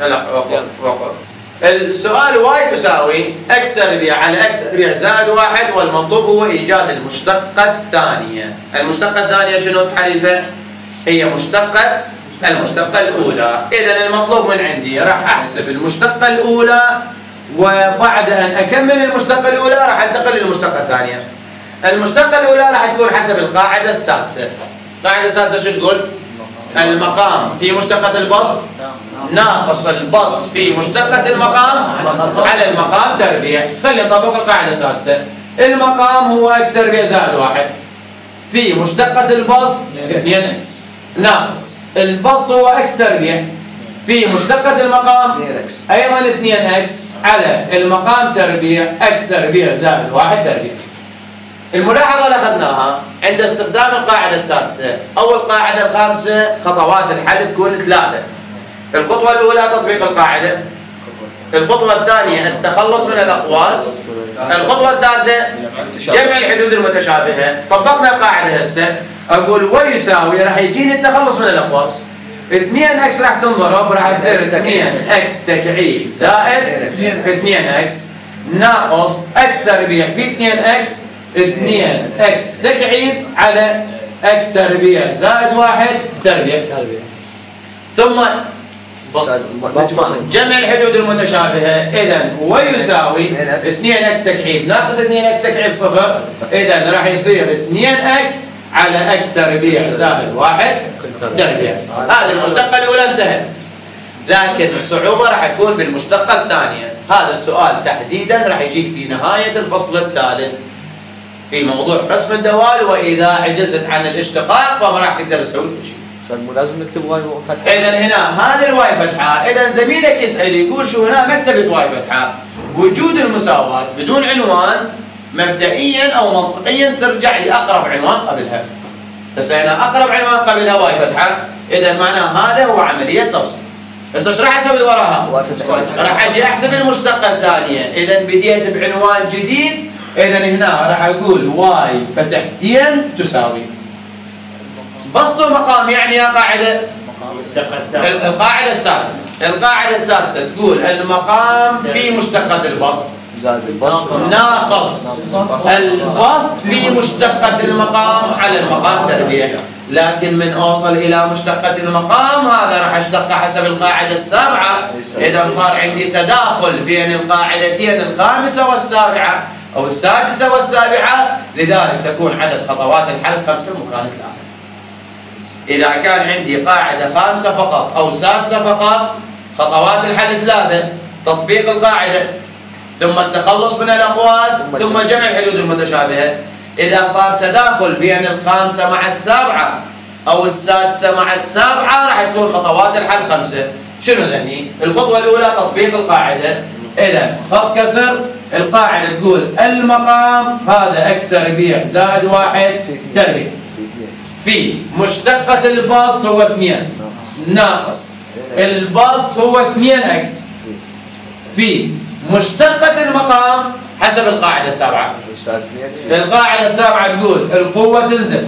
لا وقف. السؤال واي تساوي اكس تربيع على اكس تربيع زائد 1 والمطلوب هو ايجاد المشتقة الثانية. المشتقة الثانية شنو تحريفه؟ هي المشتقة الأولى. إذا المطلوب من عندي راح أحسب المشتقة الأولى، وبعد أن أكمل المشتقة الأولى راح أنتقل للمشتقة الثانية. المشتقة الأولى راح تكون حسب القاعدة السادسة. القاعدة السادسة شو تقول؟ المقام في مشتقة البسط ناقص البسط في مشتقة المقام على المقام تربيع. خلينا نطبق القاعدة السادسة. المقام هو اكس تربيع زائد 1 في مشتقة البسط 2 اكس ناقص البسط هو اكس تربيع في مشتقة المقام ايضا 2 اكس على المقام تربيع اكس تربيع زائد 1 تربيع. الملاحظة اللي أخذناها عند استخدام القاعدة السادسة أو القاعدة الخامسة خطوات الحل تكون 3. الخطوة الأولى تطبيق القاعدة، الخطوة الثانية التخلص من الأقواس، الخطوة الثالثة جمع الحدود المتشابهة. طبقنا القاعدة هسه أقول ويساوي راح يجيني التخلص من الأقواس 2 اكس راح تنضرب راح يصير 2 اكس تكعيب زائد 2 اكس ناقص اكس تربيع في 2 اكس 2 اكس تكعيب على اكس تربيع زائد 1 تربيع. ثم جمع الحدود المتشابهة. إذا ويساوي 2 اكس تكعيب ناقص 2 اكس تكعيب صفر. إذا راح يصير 2 اكس على اكس تربيع زائد 1 تربيع. هذه المشتقة الأولى انتهت، لكن الصعوبة راح تكون بالمشتقة الثانية. هذا السؤال تحديدا راح يجيك في نهاية الفصل الثالث في موضوع رسم الدوال، وإذا عجزت عن الاشتقاق فما راح تقدر تسوي كل شيء. مو لازم نكتب واي فتحة. إذا هنا هذا الواي فتحة. إذا زميلك يسأل يقول شو هنا مكتبة واي فتحة، وجود المساواة بدون عنوان مبدئيا أو منطقيا ترجع لأقرب عنوان قبلها. بس هنا أقرب عنوان قبلها واي فتحة، إذا معناه هذا هو عملية تبسيط. بس ايش راح اسوي وراها؟ راح اجي احسب المشتقة الثانية. إذا بديت بعنوان جديد. إذا هنا راح أقول واي فتحتين تساوي بسط ومقام. يعني يا قاعدة القاعدة السادسة. القاعدة السادسة تقول المقام في مشتقة البسط ناقص البسط في مشتقة المقام على المقام تربيع. لكن من أوصل إلى مشتقة المقام هذا راح أشتق حسب القاعدة السابعة. إذا صار عندي تداخل بين القاعدتين الخامسة والسابعة أو السادسة والسابعة، لذلك تكون عدد خطوات الحل 5 مكان 3. إذا كان عندي قاعدة خامسة فقط أو سادسة فقط خطوات الحل 3: تطبيق القاعدة ثم التخلص من الأقواس ثم جمع الحدود المتشابهة. إذا صار تداخل بين الخامسة مع السابعة أو السادسة مع السابعة راح تكون خطوات الحل 5. شنو ذني؟ الخطوة الأولى تطبيق القاعدة. إذا خط كسر القاعدة تقول المقام هذا اكس تربيع زائد 1 تربيع في مشتقة البسط هو 2 ناقص البسط هو 2 اكس في مشتقة المقام حسب القاعدة السابعة. القاعدة السابعة تقول القوة تنزل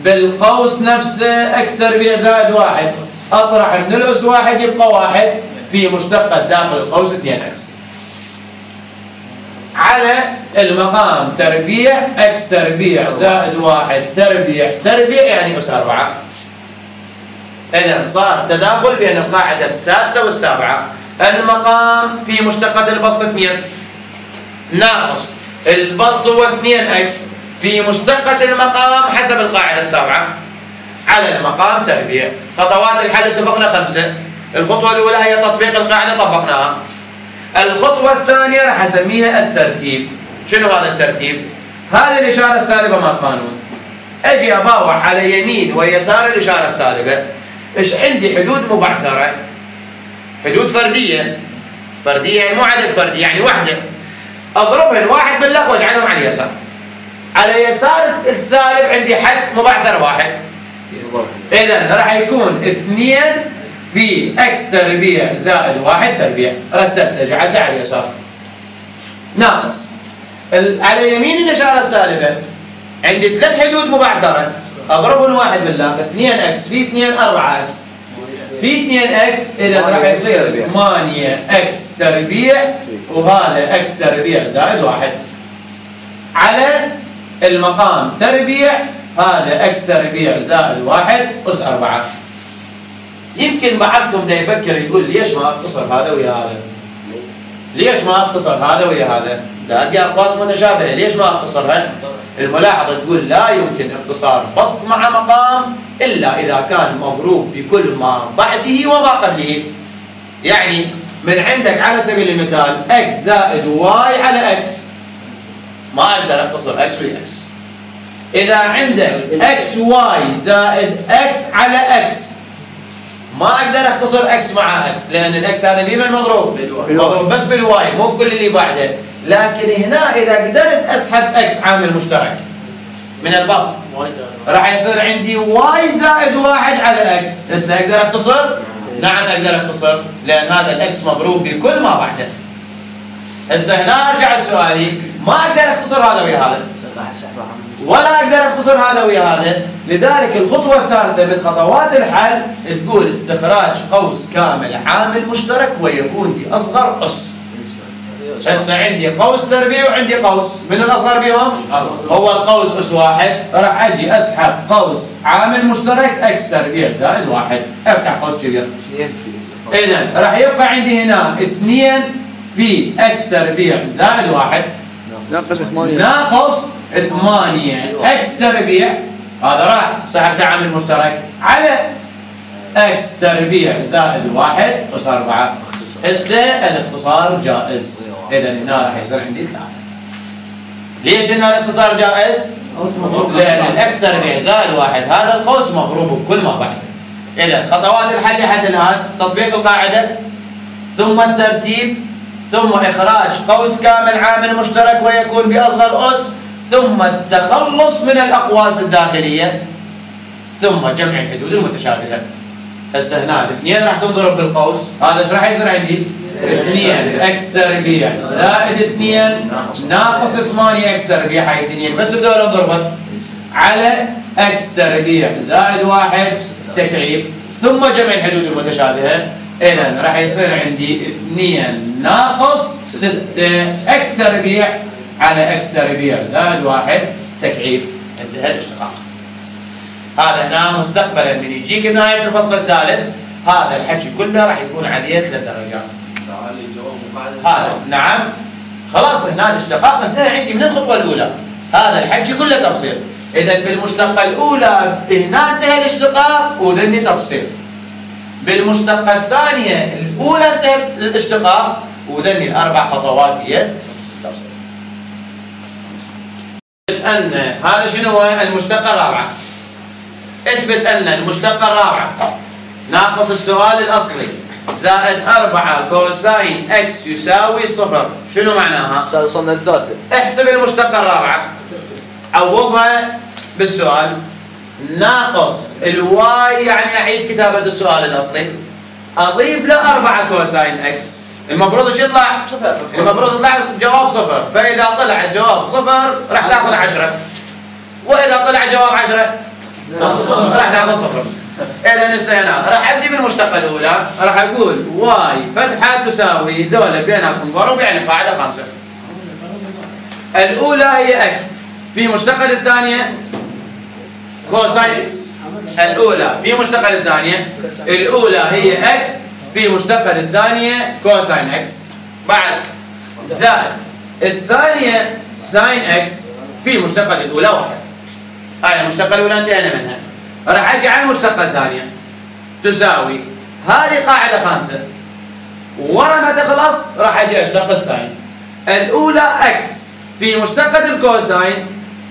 بالقوس نفسه اكس تربيع زائد 1 اطرح من الأس 1 يبقى 1 في مشتقة داخل القوس 2 اكس على المقام تربيع اكس تربيع زائد 1 تربيع يعني أس 4. إذا صار تداخل بين القاعدة السادسة والسابعة. المقام في مشتقة البسط 2 ناقص البسط هو 2 اكس في مشتقة المقام حسب القاعدة السابعة على المقام تربيع. خطوات الحل اتفقنا 5. الخطوة الأولى هي تطبيق القاعدة طبقناها. الخطوة الثانية راح اسميها الترتيب. شنو هذا الترتيب؟ هذه الإشارة السالبة مال قانون. اجي اباوع على يمين ويسار الإشارة السالبة. ايش عندي؟ حدود مبعثرة، حدود فردية يعني مو عدد فردي يعني وحدة. اضربهن واحد باللخ واجعلهم على اليسار. على يسار السالب عندي حد مبعثر 1. إذا راح يكون 2 في اكس تربيع زائد 1 تربيع. رتبت جعلتها على اليسار ناقص على يمين الإشارة السالبة عندي 3 حدود مبعثرة اضربهم واحد باللاخ. 2 اكس في 2 4 اكس في 2 اكس اذا راح يصير 8 اكس تربيع وهذا اكس تربيع زائد 1 على المقام تربيع هذا اكس تربيع زائد 1 أس 4. يمكن بعضكم دا يفكر يقول ليش ما اختصر هذا ويا هذا؟ ليش ما اختصر هذا ويا هذا؟ دا القى اقواس متشابهه، ليش ما اختصرها؟ الملاحظه تقول لا يمكن اختصار بسط مع مقام الا اذا كان مضروب بكل ما بعده وما قبله. يعني من عندك على سبيل المثال اكس زائد واي على اكس، ما اقدر اختصر اكس ويا اكس. اذا عندك اكس واي زائد اكس على اكس ما اقدر اختصر اكس مع اكس، لان الاكس هذا بمن مضروب؟ مضروب بس بالواي مو بكل اللي بعده. لكن هنا اذا قدرت اسحب اكس عامل مشترك من البسط راح يصير عندي واي زائد 1 على اكس. هسه اقدر اختصر؟ نعم اقدر اختصر، لان هذا الاكس مضروب بكل ما بعده. هسه هنا ارجع لسؤالي، ما اقدر اختصر هذا ويا هذا ولا اقدر اختصر هذا ويا هذا. لذلك الخطوه الثالثه من خطوات الحل تقول استخراج قوس كامل عامل مشترك ويكون باصغر اس. هسه عندي قوس تربيع وعندي قوس، من الاصغر بهم؟ هو القوس اس 1. راح اجي اسحب قوس عامل مشترك اكس تربيع زائد 1، افتح قوس كبير. اذا راح يبقى عندي هنا 2 في اكس تربيع زائد 1 ناقص 8 اكس تربيع، هذا راح سحبته عامل مشترك على اكس تربيع زائد 1 أس 4. هسه الاختصار جائز. اذا هنا راح يصير عندي 3. ليش هنا الاختصار جائز؟ لان الاكس تربيع زائد 1 هذا القوس مضروب بكل ما بعده. اذا خطوات الحل لحد الان تطبيق القاعده، ثم الترتيب، ثم اخراج قوس كامل عامل مشترك ويكون باصغر اس، ثم التخلص من الاقواس الداخليه، ثم جمع الحدود المتشابهه. هسه هنا الاثنين راح تنضرب بالقوس، هذا ايش راح يصير عندي؟ 2 اكس تربيع زائد 2 ناقص 8 اكس تربيع، هاي 2 بس بدول انضربت على اكس تربيع زائد 1 تكعيب، ثم جمع الحدود المتشابهه. اذا راح يصير عندي 2 ناقص 6 اكس تربيع على اكس تربيع زائد 1 تكعيب. انتهى الاشتقاق. هذا هنا مستقبلا من يجيك بنهايه الفصل الثالث هذا الحكي كله راح يكون عليه 3 درجات. هذا نعم خلاص هنا الاشتقاق انتهى عندي من الخطوه الاولى. هذا الحكي كله تبسيط. اذا بالمشتقه الاولى هنا انتهى الاشتقاق وذني تبسيط. بالمشتقه الثانيه الاولى انتهى الاشتقاق وذني الاربع خطوات هي تبسيط. أن هذا شنو هو المشتقة الرابعة؟ اثبت أن المشتقة الرابعة ناقص السؤال الأصلي زائد 4 كوساين اكس يساوي 0. شنو معناها؟ وصلنا للثالثة. احسب المشتقة الرابعة، عوضها بالسؤال، ناقص الواي يعني أعيد كتابة السؤال الأصلي، أضيف له 4 كوساين اكس. المفروض ايش يطلع؟ المفروض يطلع جواب 0، فإذا طلع الجواب 0 راح تاخذ 10، وإذا طلع جواب 10 راح تاخذ 0. إذا هسه هنا راح أبدي بالمشتقة الأولى، راح أقول واي فتحة تساوي ذولا بيناتهم ضرب يعني قاعدة 5. الأولى هي اكس في مشتقة الثانية كوساين اكس. الأولى في مشتقة الثانية، الأولى هي اكس في مشتقة الثانية كوساين اكس، بعد زائد الثانية ساين اكس في مشتقة الأولى 1. هاي المشتقة الأولى انتهينا منها. راح أجي على المشتقة الثانية تساوي هذه قاعدة 5، ورا ما تخلص راح أجي أشتق الساين. الأولى اكس في مشتقة الكوساين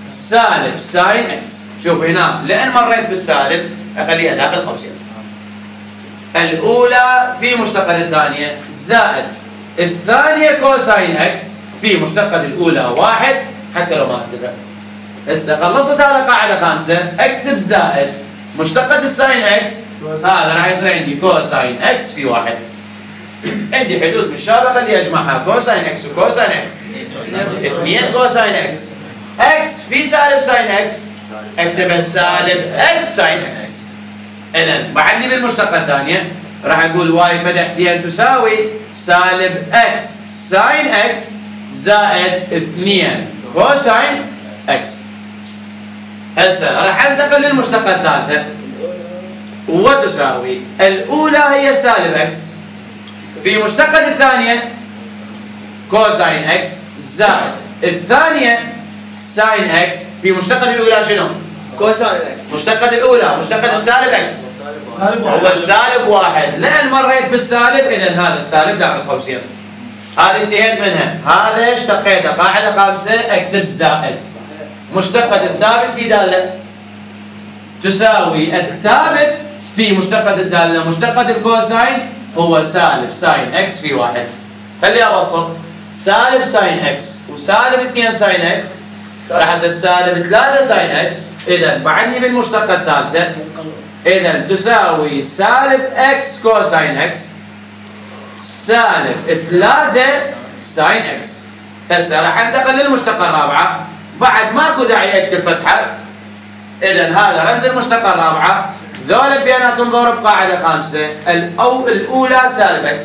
سالب ساين اكس. شوف هنا لأن مريت بالسالب أخليها داخل قوسين. الأولى في مشتقة الثانية زائد الثانية كوساين اكس في مشتقة الأولى 1 حتى لو ما أكتبها. هسه خلصت هذا قاعدة 5 أكتب زائد مشتقة الساين اكس، هذا راح يصير عندي كوساين اكس في 1. عندي حدود مشابهة خلي أجمعها كوساين اكس وكوساين اكس 2 كوساين اكس. اكس في سالب ساين اكس اكتبها سالب اكس ساين اكس. إذا بعدني بالمشتقة الثانية راح أقول واي فتحتين تساوي سالب إكس ساين إكس زائد 2 كوساين إكس. هسه راح أنتقل للمشتقة الثالثة وتساوي الأولى هي سالب إكس في مشتقة الثانية كوساين إكس زائد الثانية ساين إكس في مشتقة الأولى شنو؟ كوساين اكس. مشتقة الأولى مشتقة السالب إكس هو السالب 1 لأن مريت بالسالب إذا هذا السالب داخل قوسين. هذه انتهيت منها. هذا اشتقيته قاعدة خامسة اكتب زائد مشتقة الثابت في دالة تساوي الثابت في مشتقة الدالة مشتقة الكوساين هو سالب ساين اكس في 1. خليني ابسط سالب ساين اكس وسالب 2 ساين اكس راح يصير سالب 3 ساين اكس. اذا بعدني بالمشتقة الثالثة اذا تساوي سالب اكس كوساين اكس سالب 3 ساين اكس. هسه راح انتقل للمشتقة الرابعة بعد ماكو داعي اكتب فتحات. اذا هذا رمز المشتقة الرابعة ذولا بيناتهم ضرب قاعدة خامسة الأولى سالب اكس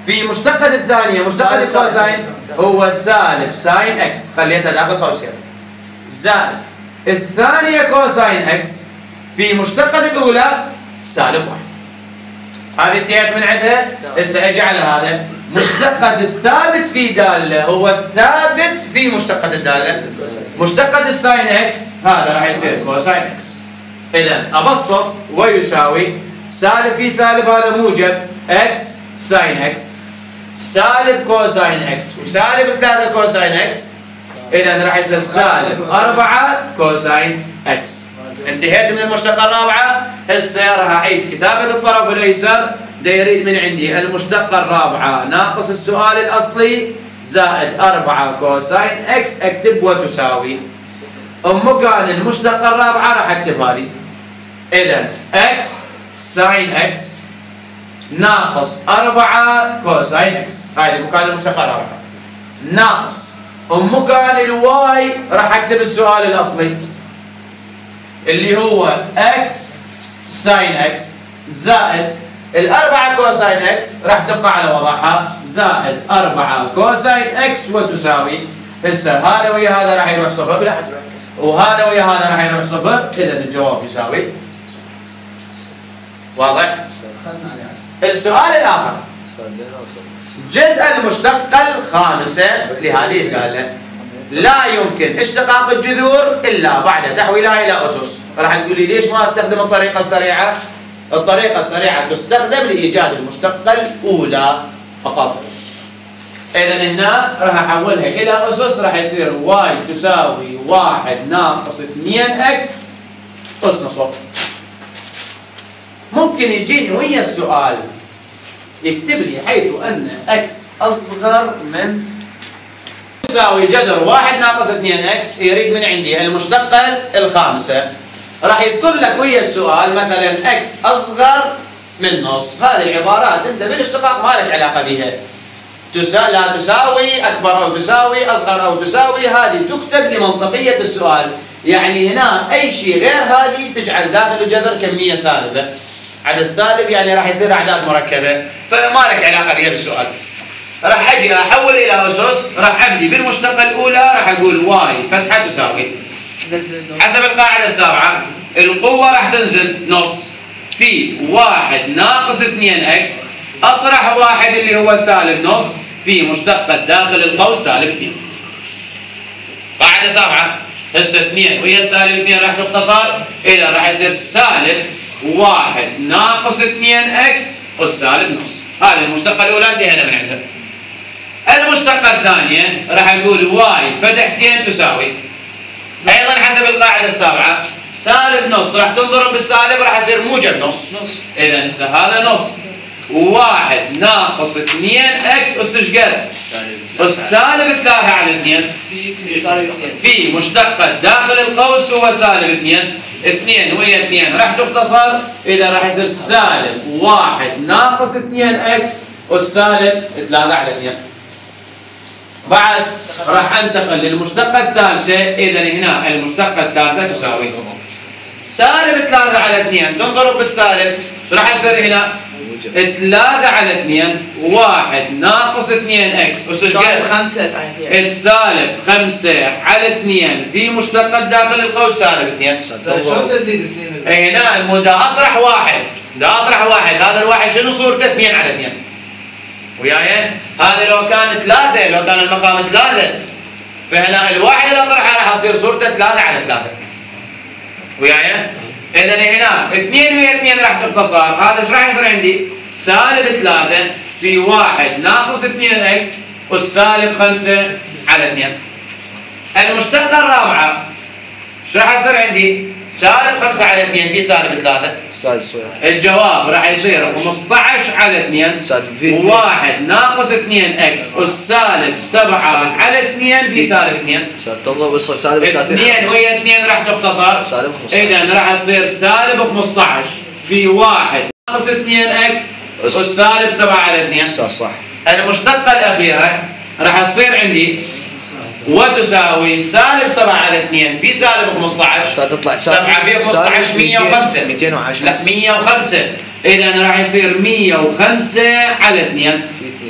في مشتقة الثانية مشتقة الكوساين هو سالب ساين اكس خليتها داخل قوسين زائد الثانية كوساين اكس في مشتقة الأولى سالب 1. هذه انتهيت من عندها. هسه اجي على هذا مشتقة الثابت في دالة هو الثابت في مشتقة الدالة مشتقة الساين اكس هذا راح يصير كوساين اكس. اذا ابسط ويساوي سالب في سالب هذا موجب اكس ساين اكس سالب كوساين اكس وسالب 3 كوساين اكس اذا راح يصير سالب 4 كوساين اكس. انتهيت من المشتقة الرابعة. هسه راح اعيد كتابة الطرف الايسر دا يريد من عندي المشتقة الرابعة ناقص السؤال الاصلي زائد 4 كوساين اكس اكتب وتساوي مكان المشتقة الرابعة راح اكتب هذه. اذا اكس ساين اكس ناقص 4 كوساين اكس هذه مكان المشتقة الرابعة ناقص مكان الواي راح اكتب السؤال الاصلي اللي هو اكس ساين اكس زائد الأربعة كوساين اكس راح تبقى على وضعها زائد 4 كوساين اكس وتساوي. هسه هذا ويا هذا راح يروح صفر وهذا ويا هذا راح يروح صفر اذا الجواب يساوي صفر. واضح؟ السؤال الآخر جد المشتقة الخامسة لهذه الدالة لا يمكن اشتقاق الجذور إلا بعد تحويلها إلى أسس. راح تقول لي ليش ما استخدم الطريقة السريعة؟ الطريقة السريعة تستخدم لإيجاد المشتقة الأولى فقط. إذا هنا راح أحولها إلى أسس راح يصير واي تساوي 1 ناقص 2 اكس أس نصف. ممكن يجيني ويا السؤال يكتب لي حيث أن اكس أصغر من تساوي جذر 1 ناقص 2 اكس يريد من عندي المشتقة الخامسة. راح يذكر لك ويا السؤال مثلا اكس اصغر من نص. هذه العبارات انت بالاشتقاق ما لك علاقه بها. لا تساوي اكبر او تساوي اصغر او تساوي هذه تكتب لمنطقيه السؤال. يعني هنا اي شيء غير هذه تجعل داخل الجذر كميه سالبه. عدد سالب يعني راح يصير اعداد مركبه فما لك علاقه بها بالسؤال. راح اجي احول الى اسس. راح ابدي بالمشتقه الاولى راح اقول واي فتحه تساوي حسب القاعدة السابعة القوة راح تنزل نص في 1 ناقص 2 اكس اطرح 1 اللي هو سالب نص في مشتقة داخل القوس سالب 2. قاعدة سابعة هسه 2 وهي سالب 2 راح تختصر إذا راح يصير سالب 1 ناقص 2 اكس أس سالب نص. هذه المشتقة الأولى انتهينا من عندها. المشتقة الثانية راح نقول واي فتحتين تساوي ايضا حسب القاعده السابعه سالب نص راح تنضرب بالسالب راح يصير موجب نص. اذا هسه هذا نص 1 ناقص 2 اكس اس ايش قد؟ اس سالب 3 على 2 في مشتقة داخل القوس هو سالب 2 2 ويا 2 راح تختصر اذا راح يصير سالب 1 ناقص 2 اكس اس سالب 3 على 2. بعد راح انتقل للمشتقة الثالثة. إذا هنا المشتقة الثالثة تساوي سالب 3 على 2 تنضرب بالسالب راح يصير هنا 3 على 2 1 ناقص 2 اكس سالب 5 السالب 5 على 2 في مشتقات داخل القوس سالب 2. شلون تزيد 2؟ هنا دا اطرح واحد هذا الواحد شنو صورته 2 على 2 وياي؟ هذا لو كان 3 لو كان المقام 3 فهنا الواحد اللي اطرحه راح يصير صورته 3 على 3 وياي؟ اذا هنا 2 ويا 2 راح تختصر هذا ايش راح يصير عندي؟ سالب 3 في 1 ناقص 2 اكس والسالب 5 على 2. المشتقة الرابعة ايش راح يصير عندي؟ سالب 5 على 2 في سالب 3 الجواب راح يصير 15 على 2 1 ناقص 2 اكس والسالب 7 على 2 في سالب 2. تضرب يصير سالب 2 ويا 2 راح تختصر سالب 15. اذا راح يصير سالب 15 في 1 ناقص 2 اكس والسالب 7 على 2. صح. المشتقة الأخيرة راح تصير عندي وتساوي سالب 7 على 2 في سالب 15 تطلع 7 في 15 105 210 لا 105 اذا راح يصير 105 على 2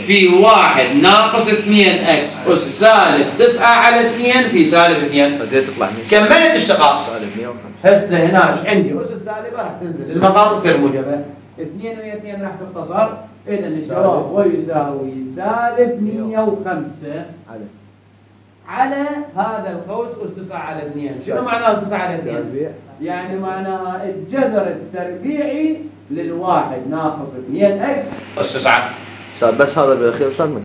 في 1 ناقص 2 اكس اس سالب 9 على 2 في سالب 2. تطلع كملت اشتقاق سالب 105. هسه هناك عندي اس السالبه راح تنزل المقام يصير موجبه 2 ويا 2 راح تختصر اذا الجواب ويساوي سالب 105 على هذا القوس أس 9 على 2. شنو معناه أس 9 على 2؟ يعني معناها الجذر التربيعي للواحد ناقص 2 اكس أس 9. بس هذا بالاخير